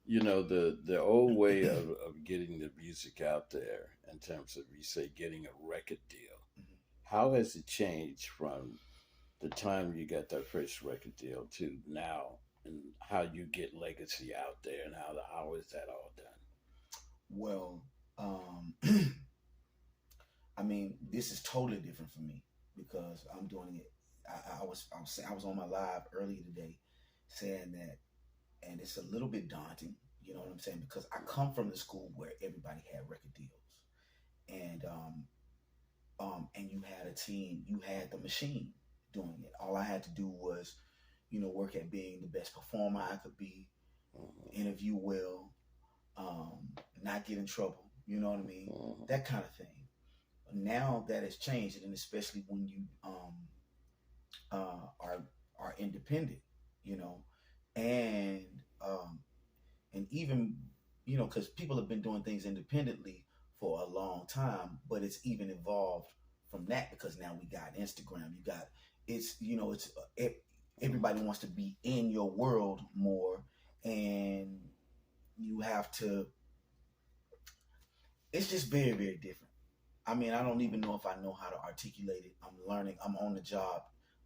The old way of getting the music out there in terms of, you say, getting a record deal. Mhm. How has it changed from the time you got that first record deal to now, and how you get legacy out there, and how is that all done? Well, um, I mean, this is totally different for me because I'm doing it. I was on my live earlier today saying that, and it's a little bit daunting. You know what I'm saying? Because I come from the school where everybody had record deals, and you had a team, you had the machine doing it. All I had to do was, work at being the best performer I could be, Hmm. interview well, not get in trouble. You know what I mean? Hmm. That kind of thing. Now that has changed, and especially when you are independent, you know, and um, and even because people have been doing things independently for a long time, but it's even evolved from that because now we got Instagram. You got everybody wants to be in your world more, and you have to. It's just very very different. I mean, I don't even know if I know how to articulate it. I'm learning. I'm on the job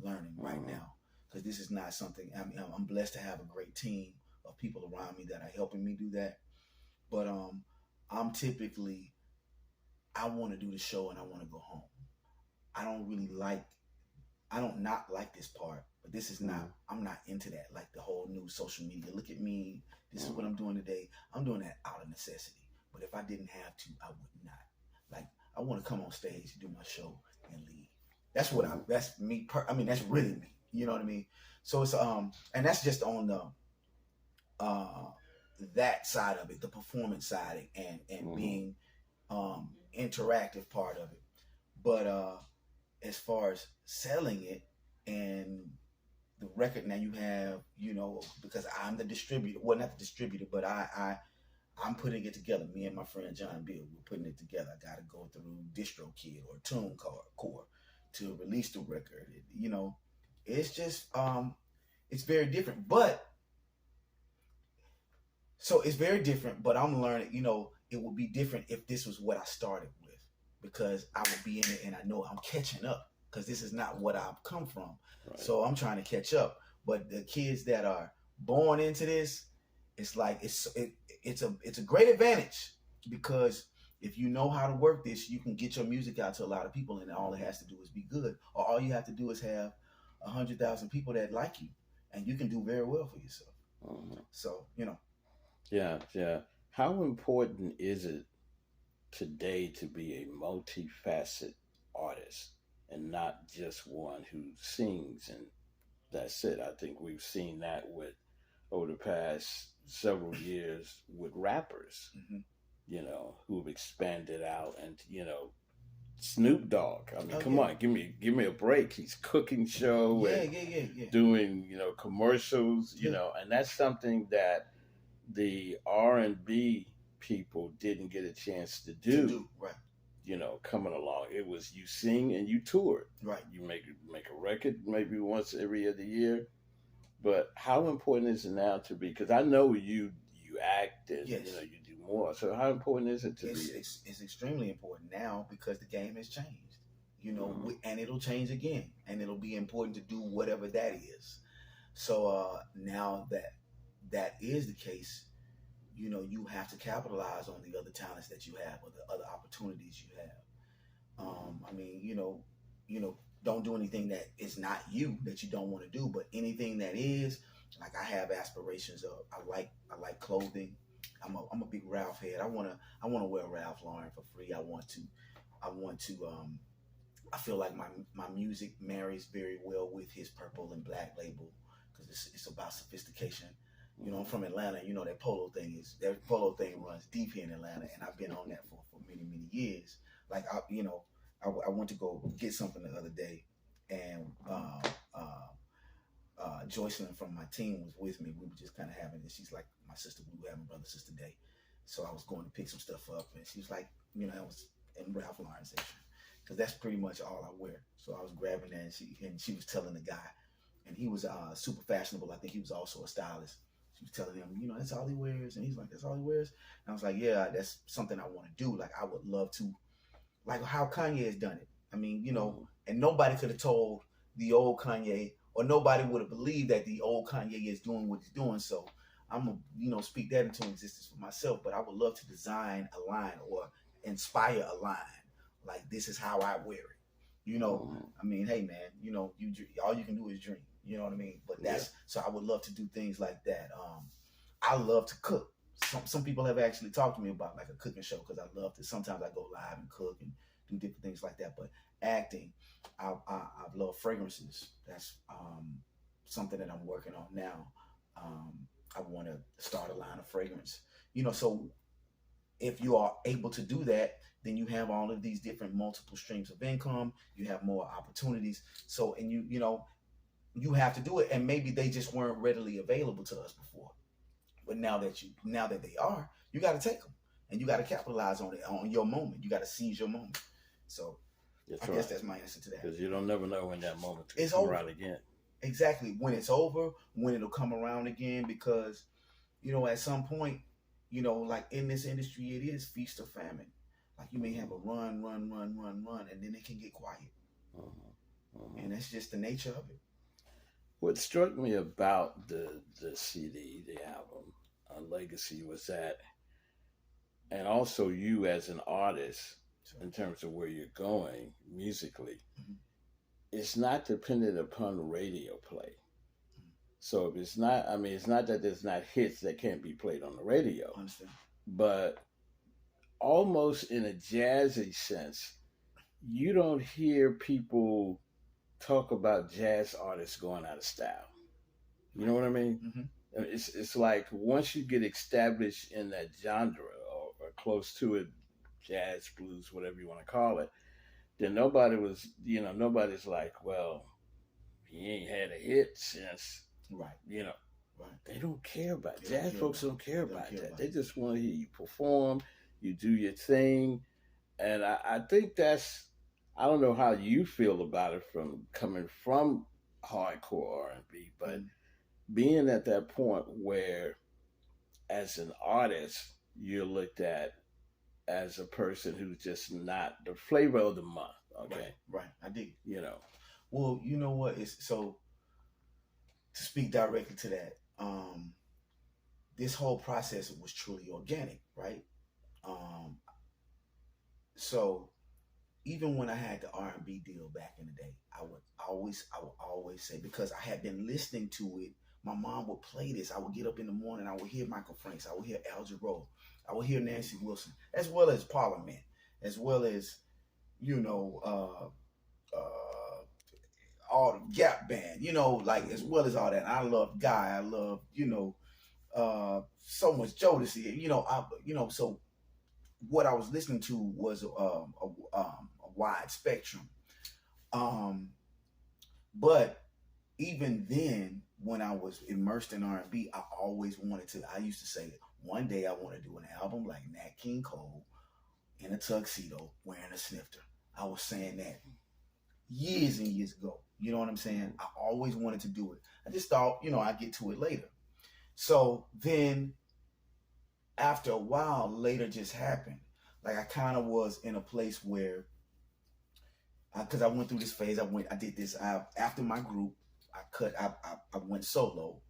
learning right Hmm. now because this is not something. I mean, I'm blessed to have a great team of people around me that are helping me do that. But I'm typically I want to do the show and I want to go home. I don't really like. I don't not like this part, but this is not. Hmm. I'm not into that. Like the whole new social media. Look at me. This is what Hmm. I'm doing today. I'm doing that out of necessity. But if I didn't have to, I would not. Like I want to come on stage, do my show, and leave. That's what I. Hmm. That's me. I mean, that's really me. You know what I mean? So it's and that's just on the uh, that side of it, the performance side, and Hmm. being interactive part of it. But as far as selling it and the record, now you have because I'm the distributor. Well, not the distributor, but I'm putting it together. Me and my friend John Bill, we're putting it together. I got to go through DistroKid or TuneCore to release the record. It's just it's very different. But so it's very different. But I'm learning. It would be different if this was what I started with, because I would be in it and I know I'm catching up because this is not what I've come from. Right. So I'm trying to catch up. But the kids that are born into this, it's like it's a great advantage because if you know how to work this, you can get your music out to a lot of people, and all it Hmm. has to do is be good. Or all you have to do is have 100,000 people that like you, and you can do very well for yourself. Hmm. So Yeah, yeah. How important is it today to be a multifaceted artist and not just one who sings and that's it? I think we've seen that with over the past several years with rappers, mhm. who've expanded out and Snoop Dogg. I mean, Oh come yeah, on, give me a break. He's cooking show yeah, and yeah, yeah, yeah, doing commercials, yeah, and that's something that the R&B people didn't get a chance to to do, do right, coming along. It was you sing and you tour. right. You make a record maybe once every other year. But how important is it now to be? Because I know you act and Yes, you do more. So how important is it to be? it's extremely important now because the game has changed. Mm-hmm. And it'll change again, and it'll be important to do whatever that is. So now that that is the case, you have to capitalize on the other talents that you have or the other opportunities you have. I mean, don't do anything that is not you that you don't want to do, but anything that is, like I have aspirations of. I like clothing. I'm a big Ralph head. I wanna wear Ralph Lauren for free. I want to. I feel like my music marries very well with his purple and black label because it's about sophistication. I'm Mm-hmm. from Atlanta. That polo thing runs deep here in Atlanta, and I've been on that for many many years. Like I went to go get something the other day, and Joycelyn from my team was with me. We were just kind of having it. She's like my sister. We were having brother sister day, so I was going to pick some stuff up, and she was like, I was in Ralph Lauren section because that's pretty much all I wear. So I was grabbing that, and she was telling the guy, and he was super fashionable. I think he was also a stylist. She was telling him, that's all he wears, and he's like, that's all he wears. And I was like, yeah, that's something I want to do. Like I would love to, like how Kanye has done it. I mean, Mm-hmm. and nobody could have told the old Kanye, or nobody would have believed that the old Kanye is doing what he's doing. So I'm gonna, speak that into existence for myself. But I would love to design a line or inspire a line. Like this is how I wear it. Mm-hmm. I mean, hey man, you all you can do is dream. You know what I mean? But Yeah. that's so I would love to do things like that. I love to cook. Some people have actually talked to me about like a cooking show because I love to. Sometimes I go live and cook and do different things like that. But acting, I love fragrances. That's something that I'm working on now. Um, I want to start a line of fragrance. So if you are able to do that, then you have all of these different multiple streams of income. You have more opportunities. So, and you have to do it. And maybe they just weren't readily available to us before. But now that they are, you got to take them and you got to capitalize on it, on your moment. You got to seize your moment. So I That's guess right. that's my answer to that. Because you don't never know when that moment will It's come over. around again. Exactly. When it's over, when it'll come around again, because, at some point, like in this industry, it is feast or famine. Like you may have a run, and then it can get quiet. Mm-hmm. Mm-hmm. And that's just the nature of it. What struck me about the CD, the album, Legacy, was that, and also you as an artist, So, in terms of where you're going musically, mhm, it's not dependent upon radio play. mhm. So if it's not, I mean, it's not that there's not hits that can't be played on the radio, Understand? but almost in a jazzy sense, you don't hear people talk about jazz artists going out of style. You know Right. what I mean? Mm-hmm. It's like once you get established in that genre or close to it, jazz, blues, whatever you want to call it, then nobody's like, well, he ain't had a hit since, Right. you know, Right. they don't care about They don't jazz care folks about don't care it. They don't about care that. about They it. just want to hear you perform, you do your thing. And I think I don't know how you feel about it from coming from hardcore R&B, but Mm. being at that point where as an artist you're looked at as a person who's just not the flavor of the month. Right. Okay. Right. I dig. You know. Well, you know what? It's so to speak directly to that. This whole process was truly organic, right? Um, so even when I had the R&B deal back in the day, I would always say, because I had been listening to it. My mom would play this. I would get up in the morning. I would hear Michael Franks. I would hear Al Jarreau. I would hear Nancy Wilson, as well as Parliament, as well as you know all the Gap Band. Like as well as all that. I love Guy. I love so much Jodeci. So what I was listening to was a wide spectrum. Um, but even then, when I was immersed in R&B, I always wanted to. I used to say, one day I want to do an album like Nat King Cole in a tuxedo wearing a snifter. I was saying that years and years ago. You know what I'm saying? I always wanted to do it. I just thought, I'd get to it later. So then after a while, later just happened. Like I kind of was in a place where, because I went through this phase. I did this after my group. I went solo,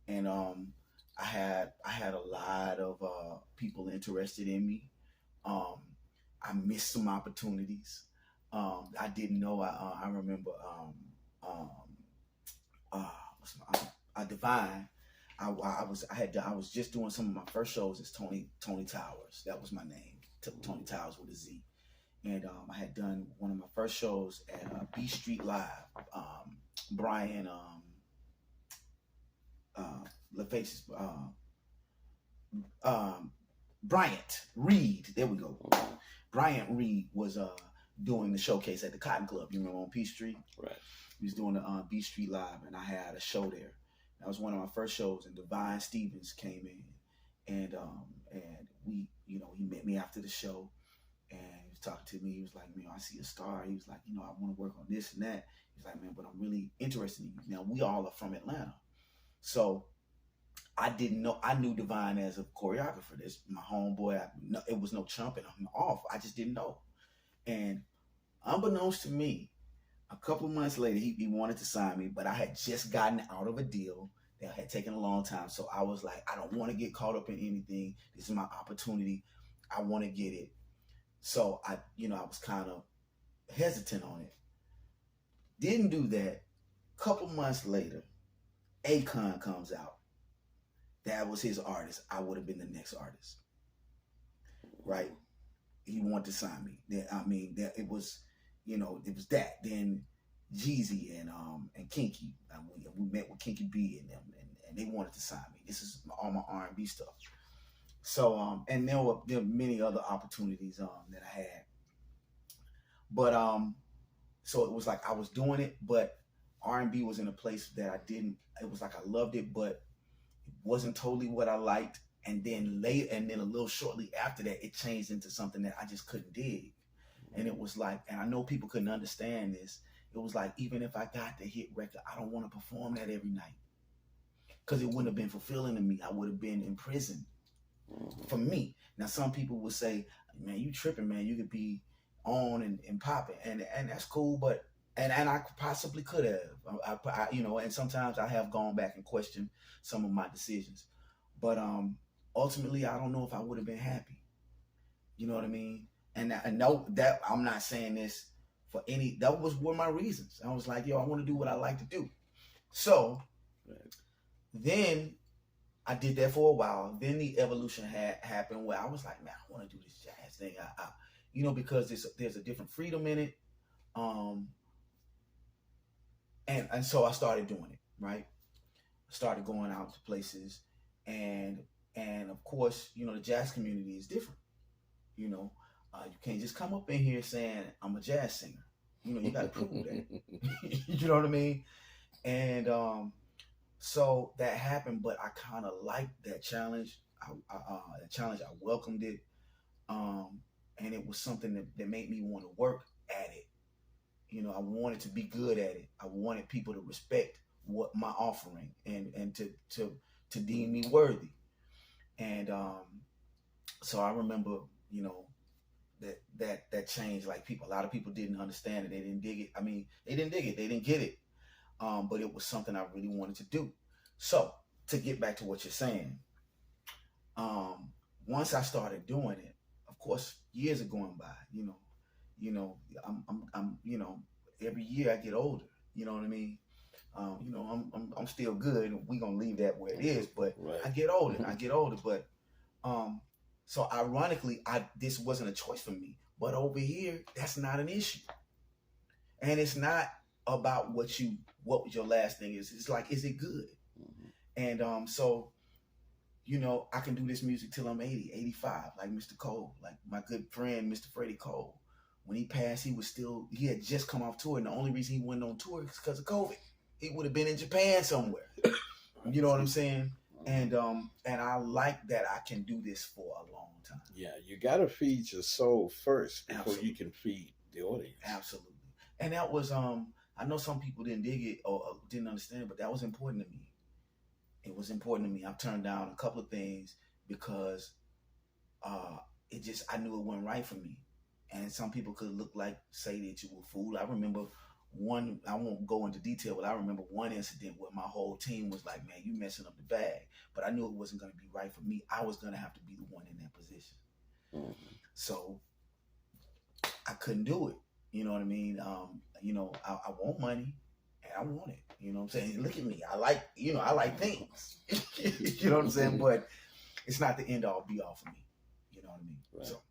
and I had a lot of people interested in me. Um, I missed some opportunities. I didn't know. I remember. Um, what's Divine. I was just doing some of my first shows as Tony Towers. That was my name. Tony Towers with a Z. And I had done one of my first shows at B Street Live. Brian LaFace's Bryant Reed. There we go. Bryant Reed was doing the showcase at the Cotton Club. You remember on P Street? Right. He was doing the B Street Live, and I had a show there. That was one of my first shows, and Divine Stevens came in, and we, he met me after the show, and he was talking to me. He was like, "Man, I see a star." He was like, "I want to work on this and that." He's like, "Man, but I'm really interested in you." Now we all are from Atlanta, so I didn't know. I knew Divine as a choreographer. This my homeboy. No, it was no chumping him off. I just didn't know. And unbeknownst to me, a couple of months later, he wanted to sign me, but I had just gotten out of a deal that had taken a long time. So I was like, I don't want to get caught up in anything. This is my opportunity. I want to get it. So I was kind of hesitant on it. Didn't do that. Couple months later, Akon comes out. That was his artist. I would have been the next artist, right? He wanted to sign me. I mean, it was, it was that. Then Jeezy and Kinky, we met with Kinky B and them, and they wanted to sign me. This is all my R&B stuff. So and there were many other opportunities that I had, but so it was like I was doing it, but R&B was in a place that I didn't. It was like I loved it, but it wasn't totally what I liked. And then a little shortly after that, it changed into something that I just couldn't dig. And it was like, and I know people couldn't understand this. It was like, even if I got the hit record, I don't want to perform that every night because it wouldn't have been fulfilling to me. I would have been in prison for me. Now, some people would say, man, you tripping, man. You could be on and popping, and that's cool, but and I possibly could have, and sometimes I have gone back and questioned some of my decisions, but ultimately, I don't know if I would have been happy. You know what I mean? And no, that I'm not saying this for any. That was one of my reasons. I was like, yo, I want to do what I like to do. So then I did that for a while. Then the evolution had happened where I was like, man, I want to do this jazz thing. Because there's a different freedom in it. And so I started doing it, right? I started going out to places, and of course, the jazz community is different. You can't just come up in here saying I'm a jazz singer. You got to prove that. You know what I mean? And so that happened, but I kind of liked that challenge. I welcomed it, and it was something that made me want to work at it. I wanted to be good at it. I wanted people to respect what my offering and to deem me worthy. And so I remember, that changed. Like a lot of people didn't understand it. They didn't dig it. I mean, they didn't dig it. They didn't get it. But it was something I really wanted to do. So to get back to what you're saying, once I started doing it, of course, years are going by. I'm every year I get older. You know what I mean? I'm still good. We're gonna leave that where it is, but right. I get older. But so ironically, this wasn't a choice for me. But over here, that's not an issue, and it's not about what your last thing is. It's like, is it good? And so I can do this music till I'm 80, 85, like Mr. Cole, like my good friend Mr. Freddie Cole. When he passed, he had just come off tour, and the only reason he went on tour is because of COVID. He would have been in Japan somewhere. You know what I'm saying? And I like that I can do this for a long time. Yeah, you got to feed your soul first before Absolutely. You can feed the audience. Absolutely. And that was I know some people didn't dig it or didn't understand it, but that was important to me. It was important to me. I've turned down a couple of things because I knew it wasn't right for me. And some people could say that you were a fool. I remember one, I won't go into detail, but I remember one incident where my whole team was like, man, you messing up the bag. But I knew it wasn't going to be right for me. I was going to have to be the one in that position. Mm-hmm. So I couldn't do it. You know what I mean? I want money and I want it. You know what I'm saying? Look at me. I like things. You know what I'm saying? But it's not the end all be all for me. You know what I mean? Right. So